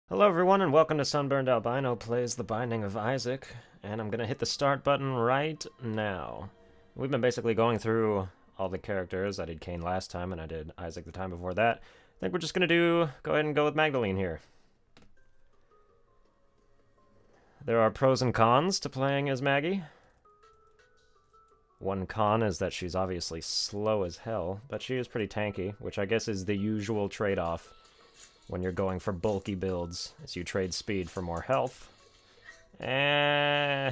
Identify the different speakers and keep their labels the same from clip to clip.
Speaker 1: Hello everyone and welcome to Sunburned Albino Plays The Binding of Isaac, and I'm gonna hit the start button right now. We've been basically going through all the characters. I did Cain last time and I did Isaac the time before that. I think we're just gonna go ahead and go with Magdalene here. There are pros and cons to playing as Maggie. One con is that she's obviously slow as hell, but she is pretty tanky, which I guess is the usual trade-off when you're going for bulky builds, as you trade speed for more health. Trap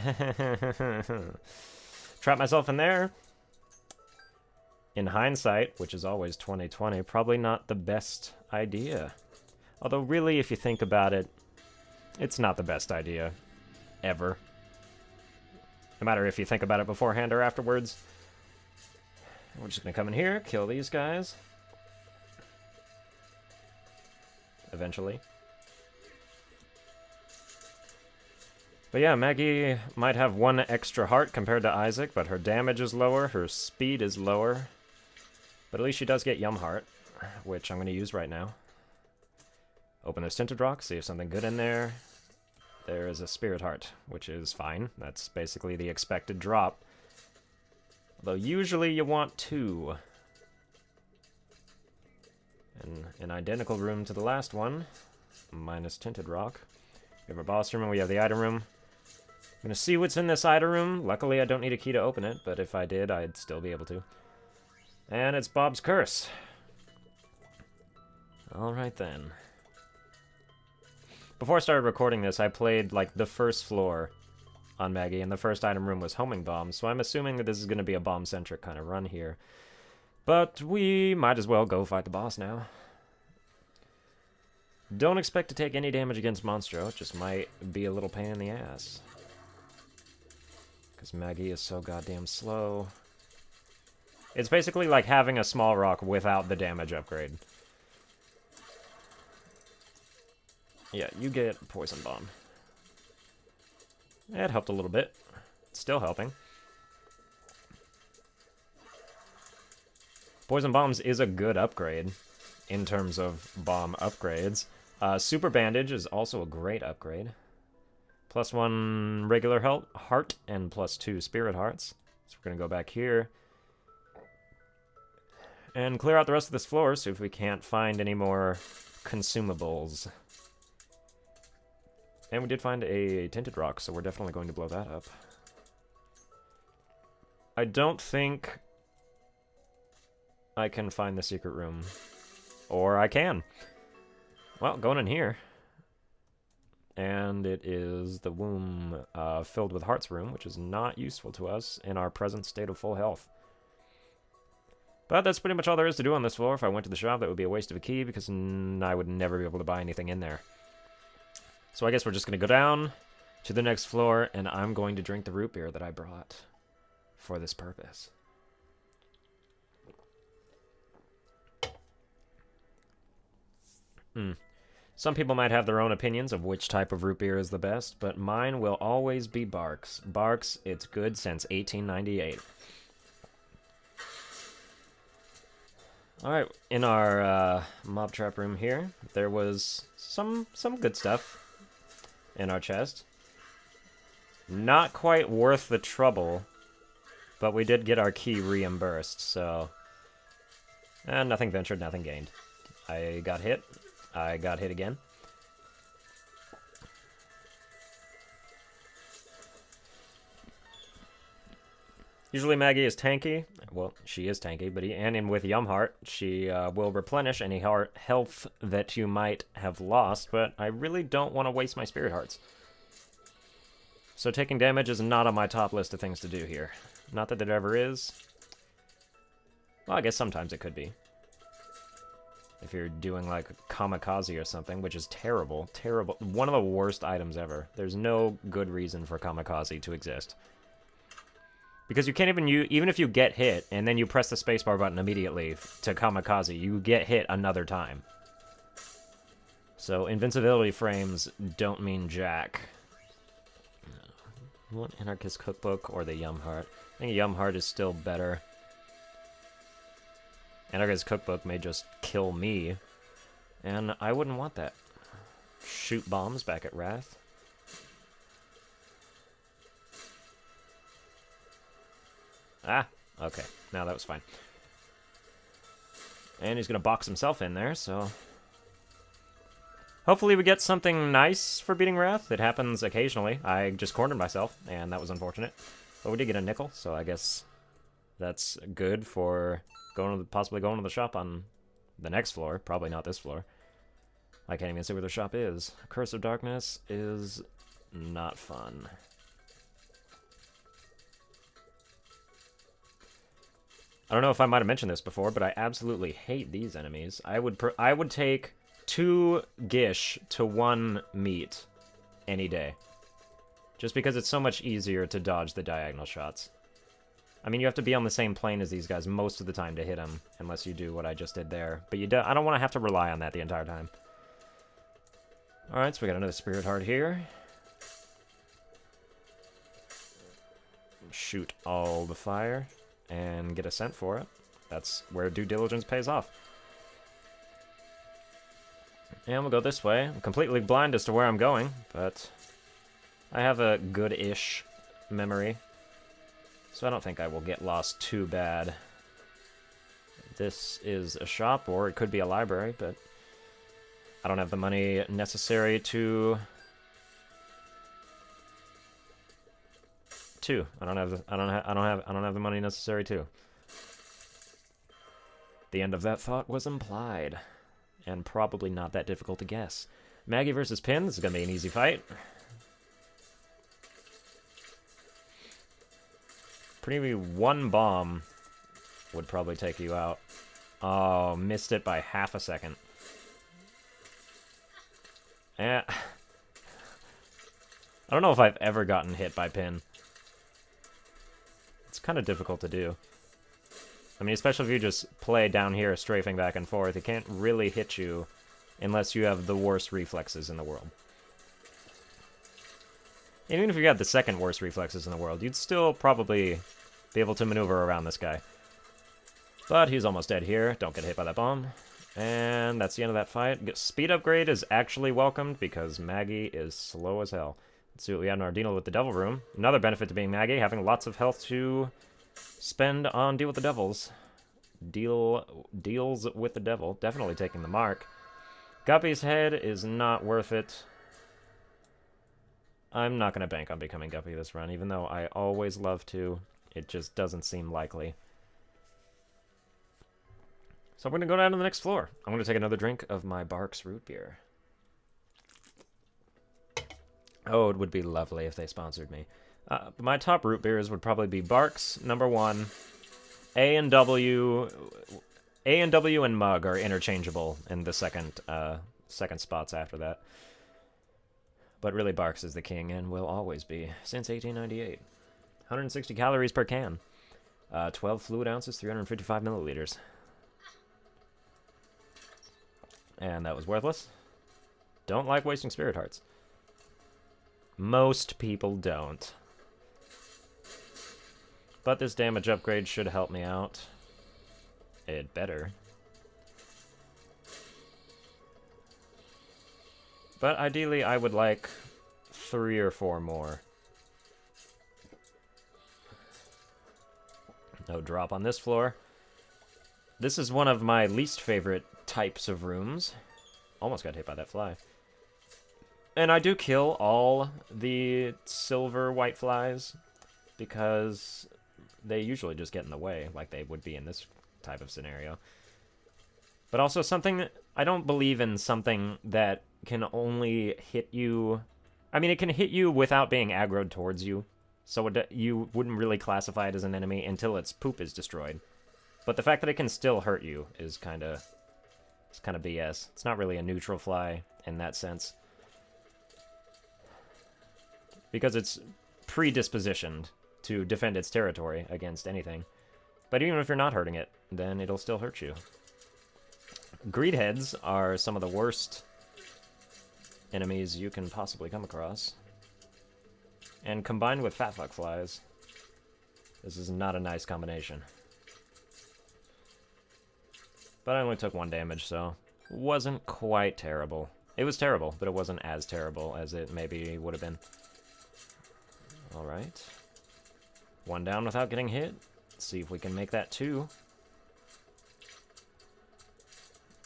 Speaker 1: myself in there. In hindsight, which is always 2020, probably not the best idea. Although really, if you think about it, it's not the best idea. Ever. No matter if you think about it beforehand or afterwards. We're just gonna come in here, kill these guys. Eventually. But yeah, Maggie might have one extra heart compared to Isaac, but her damage is lower, her speed is lower. But at least she does get Yum Heart, which I'm going to use right now. Open this Tinted Rock, see if something good in there. There is a Spirit Heart, which is fine. That's basically the expected drop. Although usually you want two. And an identical room to the last one, minus Tinted Rock. We have our boss room and we have the item room. I'm gonna see what's in this item room. Luckily I don't need a key to open it, but if I did, I'd still be able to. And it's Bob's Curse. Alright then. Before I started recording this, I played, like, the first floor on Maggie, and the first item room was homing bombs, so I'm assuming that this is gonna be a bomb-centric kind of run here. But we might as well go fight the boss now. Don't expect to take any damage against Monstro, it just might be a little pain in the ass. Because Maggie is so goddamn slow. It's basically like having a small rock without the damage upgrade. Yeah, you get Poison Bomb. It helped a little bit. It's still helping. Poison Bombs is a good upgrade in terms of bomb upgrades. Super Bandage is also a great upgrade. +1 regular heart and +2 Spirit Hearts. So we're going to go back here and clear out the rest of this floor, see if we can't find any more consumables. And we did find a Tinted Rock, so we're definitely going to blow that up. I don't think I can find the secret room. Or I can. Well, going in here. And it is the womb filled with hearts room, which is not useful to us in our present state of full health. But that's pretty much all there is to do on this floor. If I went to the shop, that would be a waste of a key, because I would never be able to buy anything in there. So I guess we're just going to go down to the next floor, and I'm going to drink the root beer that I brought for this purpose. Some people might have their own opinions of which type of root beer is the best, but mine will always be Barks. Barks, it's good since 1898. Alright, in our mob trap room here, there was some good stuff in our chest. Not quite worth the trouble, but we did get our key reimbursed, so... And nothing ventured, nothing gained. I got hit. I got hit again. Usually Maggie is tanky. Well, she is tanky, but and with Yum Heart, she will replenish any health that you might have lost, but I really don't want to waste my Spirit Hearts. So taking damage is not on my top list of things to do here. Not that it ever is. Well, I guess sometimes it could be. If you're doing, like, Kamikaze or something, which is terrible. Terrible. One of the worst items ever. There's no good reason for Kamikaze to exist. Because you can't even use... Even if you get hit, and then you press the spacebar button immediately to Kamikaze, you get hit another time. So, invincibility frames don't mean jack. What? Anarchist Cookbook or the Yum Heart? I think Yum Heart is still better. Anarchist Cookbook may just kill me, and I wouldn't want that. shoot bombs back at Wrath. Ah, okay. Now that was fine. And he's going to box himself in there, so... Hopefully we get something nice for beating Wrath. It happens occasionally. I just cornered myself, and that was unfortunate. But we did get a nickel, so I guess that's good for possibly going to the shop on the next floor. Probably not this floor. I can't even see where the shop is. Curse of Darkness is not fun. I don't know if I might have mentioned this before, but I absolutely hate these enemies. I would take 2 Gish to 1 meat any day. Just because it's so much easier to dodge the diagonal shots. I mean, you have to be on the same plane as these guys most of the time to hit them, unless you do what I just did there. But I don't want to have to rely on that the entire time. Alright, so we got another Spirit Heart here. Shoot all the fire, and get a scent for it. That's where due diligence pays off. And we'll go this way. I'm completely blind as to where I'm going, but I have a good-ish memory, so I don't think I will get lost too bad. This is a shop, or it could be a library, but I don't have the money necessary to... I don't have the money necessary to. The end of that thought was implied, and probably not that difficult to guess. Maggie versus Pin. This is gonna be an easy fight. Pretty 1 bomb would probably take you out. Oh, missed it by half a second. I don't know if I've ever gotten hit by Pin. It's kind of difficult to do. I mean, especially if you just play down here, strafing back and forth, it can't really hit you unless you have the worst reflexes in the world. Even if you had the second worst reflexes in the world, you'd still probably be able to maneuver around this guy. But he's almost dead here. Don't get hit by that bomb. And that's the end of that fight. Speed upgrade is actually welcomed because Maggie is slow as hell. Let's see what we have in our deal with the Devil Room. Another benefit to being Maggie, having lots of health to spend on Deal with the Devils. Deals with the Devil. Definitely taking the mark. Guppy's head is not worth it. I'm not going to bank on becoming Guppy this run, even though I always love to. It just doesn't seem likely. So I'm going to go down to the next floor. I'm going to take another drink of my Barks root beer. Oh, it would be lovely if they sponsored me. My top root beers would probably be Barks, #1. A&W and Mug are interchangeable in the second spots after that. But really, Barks is the king and will always be, since 1898. 160 calories per can. 12 fluid ounces, 355 milliliters. And that was worthless. Don't like wasting Spirit Hearts. Most people don't. But this damage upgrade should help me out. It better. But ideally, I would like 3 or 4 more. No drop on this floor. This is one of my least favorite types of rooms. Almost got hit by that fly. And I do kill all the silver white flies because they usually just get in the way, like they would be in this type of scenario. But also something, I don't believe in something that can only hit you. I mean, it can hit you without being aggroed towards you, so you wouldn't really classify it as an enemy until its poop is destroyed. But the fact that it can still hurt you is kind of BS. It's not really a neutral fly in that sense, because it's predispositioned to defend its territory against anything. But even if you're not hurting it, then it'll still hurt you. Greedheads are some of the worst enemies you can possibly come across. And combined with fatfuck flies, this is not a nice combination. But I only took 1 damage, so wasn't quite terrible. It was terrible, but it wasn't as terrible as it maybe would have been. Alright. One down without getting hit. Let's see if we can make that 2.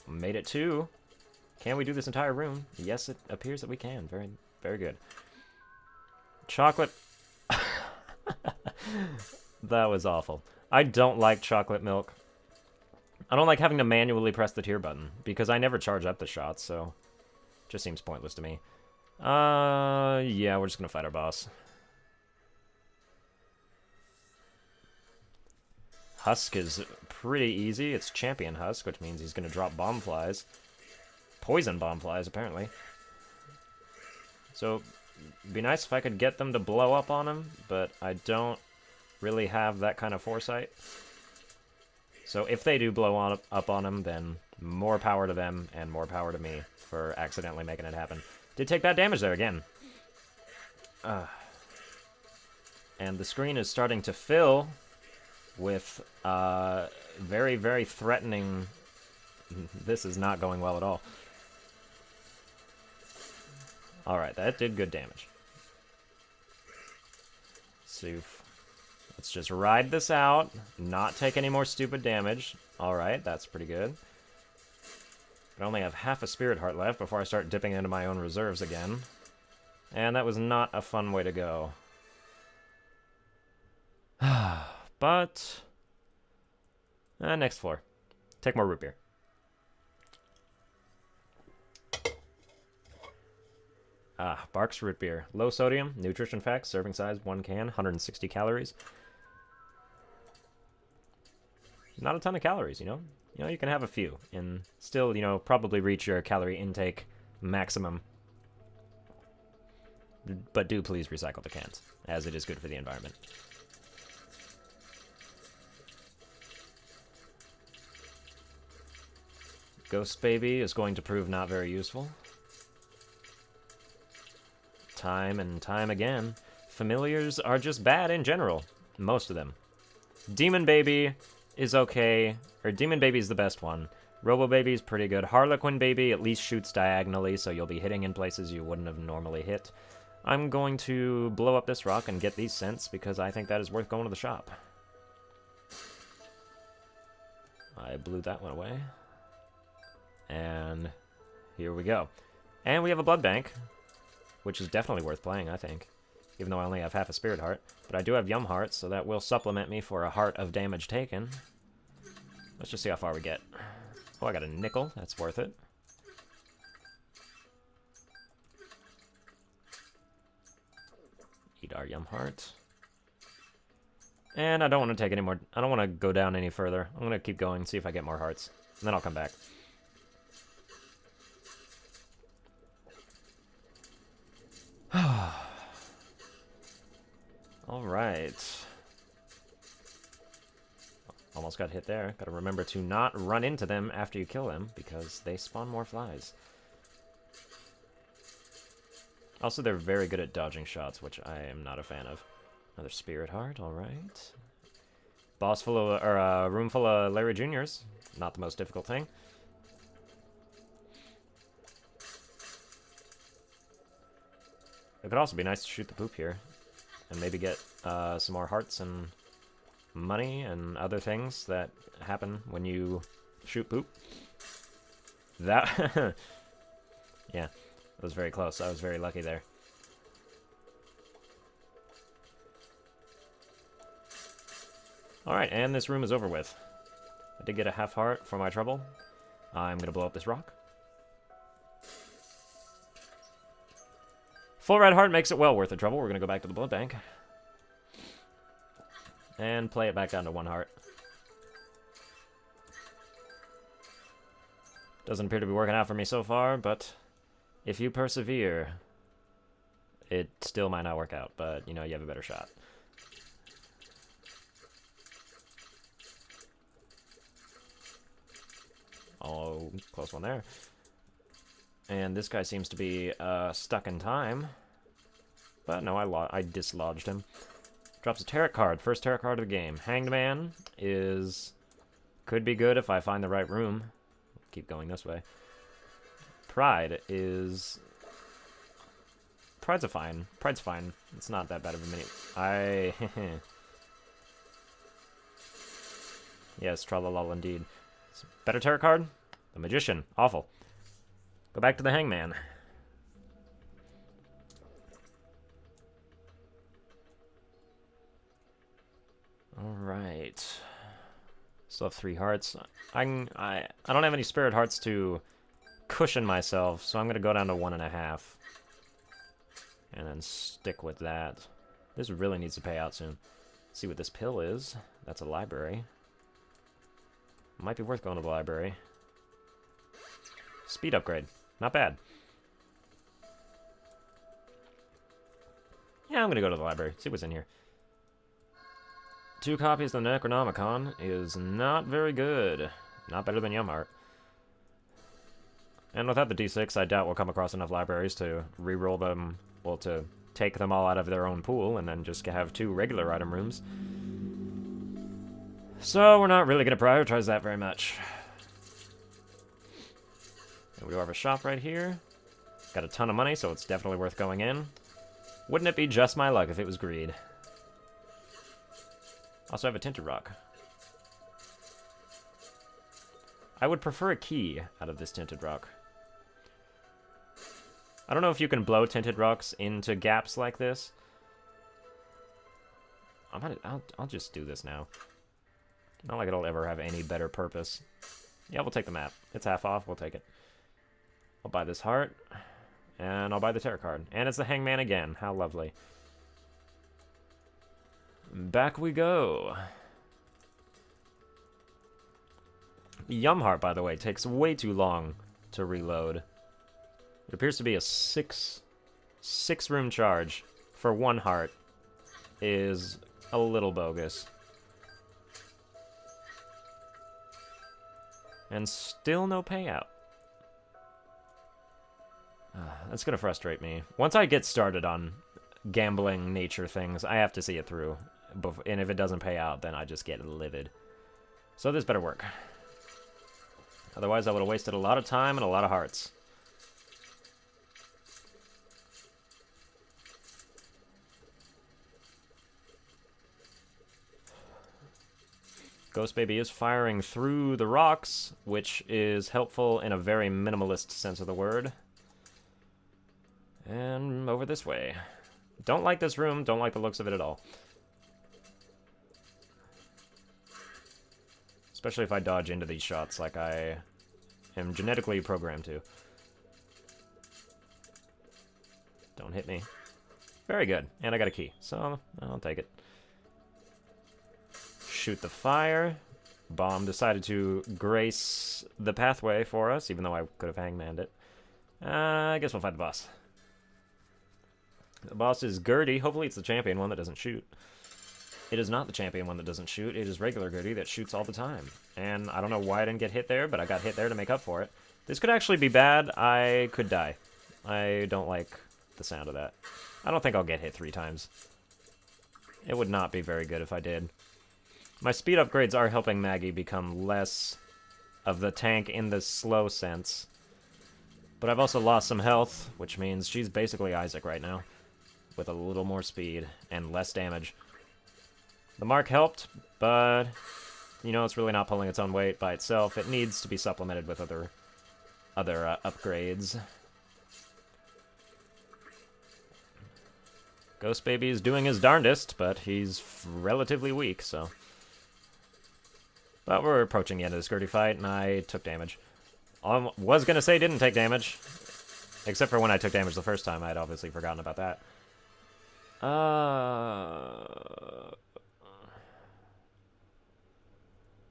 Speaker 1: Made it 2. Can we do this entire room? Yes, it appears that we can. Very, very good. Chocolate. That was awful. I don't like chocolate milk. I don't like having to manually press the tier button, because I never charge up the shots, so it just seems pointless to me. Yeah, we're just gonna fight our boss. Husk is pretty easy. It's Champion Husk, which means he's gonna drop bomb flies. Poison bomb flies, apparently. So, it'd be nice if I could get them to blow up on him, but I don't really have that kind of foresight. So if they do blow up on him, then more power to them and more power to me for accidentally making it happen. Did take bad damage there again. And the screen is starting to fill with very, very threatening... This is not going well at all. Alright, that did good damage. Soof. Let's just ride this out, not take any more stupid damage. Alright, that's pretty good. I only have half a Spirit Heart left before I start dipping into my own reserves again. And that was not a fun way to go. But... next floor. Take more root beer. Barks root beer. Low sodium, nutrition facts, serving size 1 can, 160 calories. Not a ton of calories, you know? You know, you can have a few and still, you know, probably reach your calorie intake maximum. But do please recycle the cans, as it is good for the environment. Ghost Baby is going to prove not very useful. Time and time again, familiars are just bad in general. Most of them. Demon Baby is okay, or Demon Baby is the best one. Robo Baby is pretty good. Harlequin Baby at least shoots diagonally, so you'll be hitting in places you wouldn't have normally hit. I'm going to blow up this rock and get these cents, because I think that is worth going to the shop. I blew that one away. And here we go. And we have a blood bank, which is definitely worth playing, I think. Even though I only have half a Spirit Heart. But I do have Yum Hearts, so that will supplement me for a heart of damage taken. Let's just see how far we get. Oh, I got a nickel. That's worth it. Eat our Yum Heart. And I don't want to take any more... I don't want to go down any further. I'm going to keep going, see if I get more hearts. And then I'll come back. Alright. Almost got hit there. Gotta remember to not run into them after you kill them, because they spawn more flies. Also, they're very good at dodging shots, which I am not a fan of. Another Spirit Heart, alright. Boss full of, or room full of Larry Juniors. Not the most difficult thing. It could also be nice to shoot the poop here. And maybe get some more hearts and money and other things that happen when you shoot poop. That... yeah, that was very close. I was very lucky there. Alright, and this room is over with. I did get a half heart for my trouble. I'm gonna blow up this rock. Full red heart makes it well worth the trouble. We're going to go back to the blood bank. And play it back down to 1 heart. Doesn't appear to be working out for me so far, but if you persevere, it still might not work out, but, you know, you have a better shot. Oh, close one there. And this guy seems to be stuck in time. But no, I dislodged him. Drops a tarot card. First tarot card of the game. Hanged Man is... could be good if I find the right room. Keep going this way. Pride is... Pride's fine. Pride's fine. It's not that bad of a mini... Yes, tra-la-la indeed. Better tarot card? The Magician. Awful. Go back to the Hangman. Alright. Still have 3 hearts. I don't have any spirit hearts to cushion myself, so I'm going to go down to 1.5. And then stick with that. This really needs to pay out soon. Let's see what this pill is. That's a library. Might be worth going to the library. Speed upgrade. Not bad. Yeah, I'm going to go to the library. See what's in here. 2 copies of the Necronomicon is not very good. Not better than Yumheart. And without the D6, I doubt we'll come across enough libraries to re-roll them, well, to take them all out of their own pool, and then just have 2 regular item rooms. So we're not really going to prioritize that very much. And we do have a shop right here. Got a ton of money, so it's definitely worth going in. Wouldn't it be just my luck if it was greed? Also have a tinted rock. I would prefer a key out of this tinted rock. I don't know if you can blow tinted rocks into gaps like this. I'll just do this now. Not like it'll ever have any better purpose. Yeah, we'll take the map. It's half off. We'll take it. I'll buy this heart. And I'll buy the tarot card. And it's the Hangman again. How lovely. Back we go. Yumheart, by the way, takes way too long to reload. It appears to be a six room charge for 1 heart is a little bogus. And still no payout. That's gonna frustrate me. Once I get started on gambling nature things, I have to see it through. And if it doesn't pay out, then I just get livid. So this better work. Otherwise, I would have wasted a lot of time and a lot of hearts. Ghost Baby is firing through the rocks, which is helpful in a very minimalist sense of the word. And over this way. Don't like this room, don't like the looks of it at all. Especially if I dodge into these shots like I am genetically programmed to. Don't hit me. Very good. And I got a key, so I'll take it. Shoot the fire. Bomb decided to grace the pathway for us, even though I could have hangmanned it. I guess we'll fight the boss. The boss is Gurdy. Hopefully it's the champion one that doesn't shoot. It is not the champion one that doesn't shoot. It is regular Gurdy that shoots all the time. And I don't know why I didn't get hit there, but I got hit there to make up for it. This could actually be bad. I could die. I don't like the sound of that. I don't think I'll get hit 3 times. It would not be very good if I did. My speed upgrades are helping Maggie become less of the tank in the slow sense. But I've also lost some health, which means she's basically Isaac right now. With a little more speed and less damage. The mark helped, but, you know, it's really not pulling its own weight by itself. It needs to be supplemented with other upgrades. Ghost Baby is doing his darndest, but he's relatively weak, so... But we're approaching the end of this Gurdy fight, and I took damage. I was going to say didn't take damage. Except for when I took damage the first time. I had obviously forgotten about that.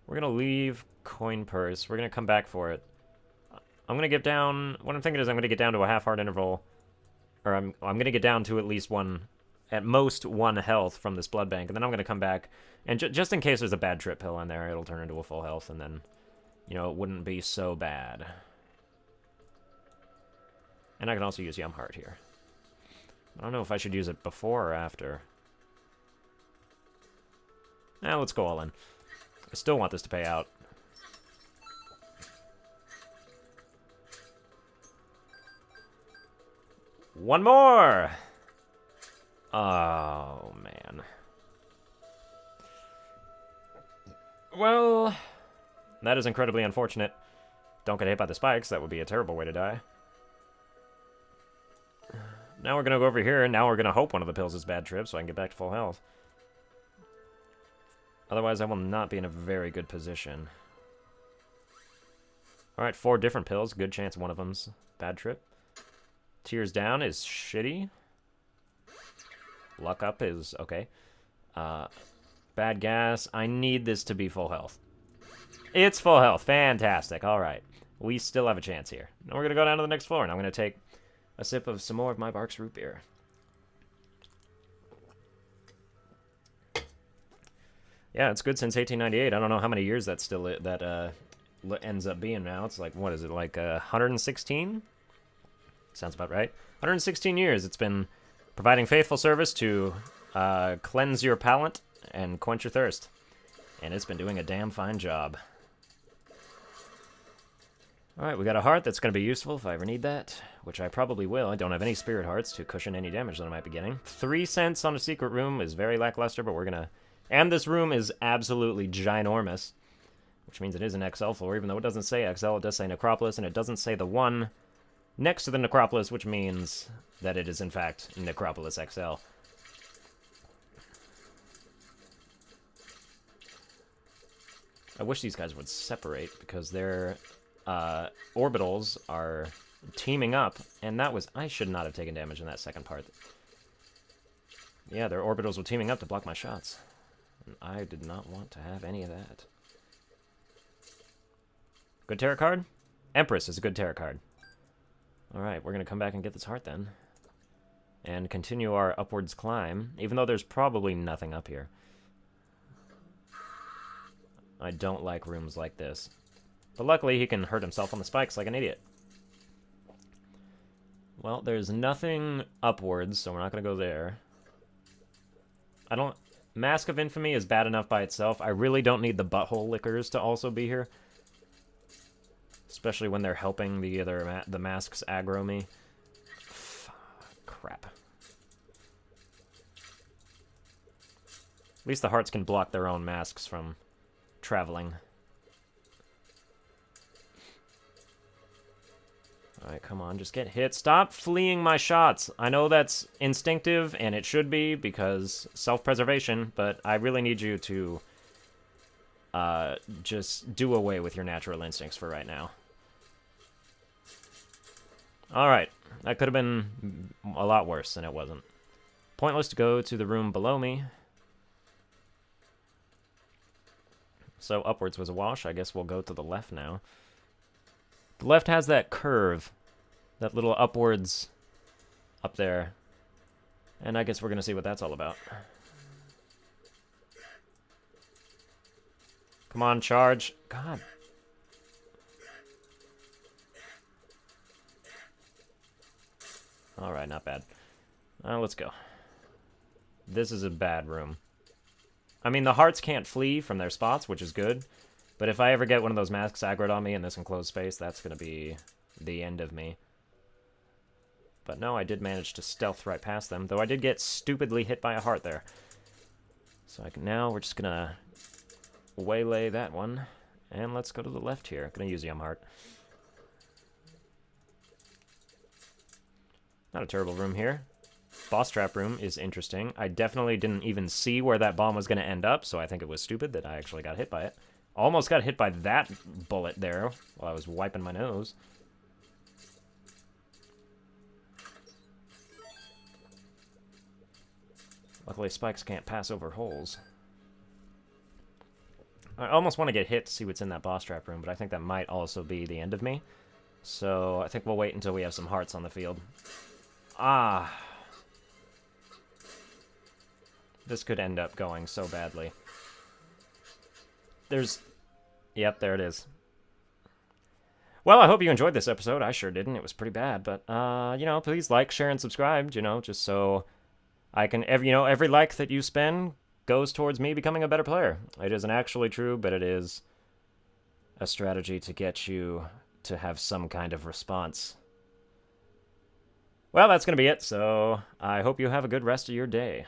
Speaker 1: We're going to leave coin purse. We're going to come back for it. I'm going to get down... What I'm thinking is I'm going to get down to a half-heart interval. Or I'm going to get down to at least at most 1 health from this blood bank. And then I'm going to come back. And just in case there's a bad trip pill in there, it'll turn into a full health. And then, you know, it wouldn't be so bad. And I can also use Yumheart here. I don't know if I should use it before or after. Let's go all in. I still want this to pay out. One more! Oh, man. Well, that is incredibly unfortunate. Don't get hit by the spikes. That would be a terrible way to die. Now we're going to go over here, and now we're going to hope one of the pills is bad trip so I can get back to full health. Otherwise, I will not be in a very good position. Alright, 4 different pills. Good chance one of them's bad trip. Tears down is shitty. Luck up is okay. Bad gas. I need this to be full health. It's full health. Fantastic. Alright. We still have a chance here. Now we're going to go down to the next floor, and I'm going to take a sip of some more of my Barks root beer. Yeah, it's good since 1898. I don't know how many years that's still ends up being now. It's like, what is it, like 116? Sounds about right. 116 years it's been providing faithful service to cleanse your palate and quench your thirst. And it's been doing a damn fine job. Alright, we got a heart that's going to be useful if I ever need that, which I probably will. I don't have any spirit hearts to cushion any damage that I might be getting. 3 cents on a secret room is very lackluster, but we're going to... And this room is absolutely ginormous, which means it is an XL floor. Even though it doesn't say XL, it does say Necropolis, and it doesn't say the one next to the Necropolis, which means that it is, in fact, Necropolis XL. I wish these guys would separate, because their orbitals are teaming up, and that was... I should not have taken damage in that second part. Yeah, their orbitals were teaming up to block my shots. And I did not want to have any of that. Good tarot card? Empress is a good tarot card. Alright, we're going to come back and get this heart then. And continue our upwards climb, even though there's probably nothing up here. I don't like rooms like this. But luckily he can hurt himself on the spikes like an idiot. Well, there's nothing upwards, so we're not going to go there. I don't... Mask of Infamy is bad enough by itself. I really don't need the butthole lickers to also be here. Especially when they're helping the masks aggro me. Crap. At least the hearts can block their own masks from traveling. Alright, come on, just get hit. Stop fleeing my shots. I know that's instinctive, and it should be, because self-preservation, but I really need you to just do away with your natural instincts for right now. Alright, that could have been a lot worse than it wasn't. Pointless to go to the room below me. So upwards was a wash. I guess we'll go to the left now. The left has that curve, that little upwards up there. And I guess we're going to see what that's all about. Come on, charge. God. Alright, not bad. Let's go. This is a bad room. I mean, the hearts can't flee from their spots, which is good. But if I ever get one of those masks aggroed on me in this enclosed space, that's going to be the end of me. But no, I did manage to stealth right past them, though I did get stupidly hit by a heart there. So now we're just going to waylay that one. And let's go to the left here. Going to use Yum Heart. Not a terrible room here. Boss trap room is interesting. I definitely didn't even see where that bomb was going to end up, so I think it was stupid that I actually got hit by it. Almost got hit by that bullet there while I was wiping my nose. Luckily, spikes can't pass over holes. I almost want to get hit to see what's in that boss trap room, but I think that might also be the end of me. So I think we'll wait until we have some hearts on the field. Ah. This could end up going so badly. There's... Yep, there it is. Well, I hope you enjoyed this episode. I sure didn't. It was pretty bad. But, you know, please like, share, and subscribe, you know, just so I can... every like that you spend goes towards me becoming a better player. It isn't actually true, but it is a strategy to get you to have some kind of response. Well, that's going to be it, so I hope you have a good rest of your day.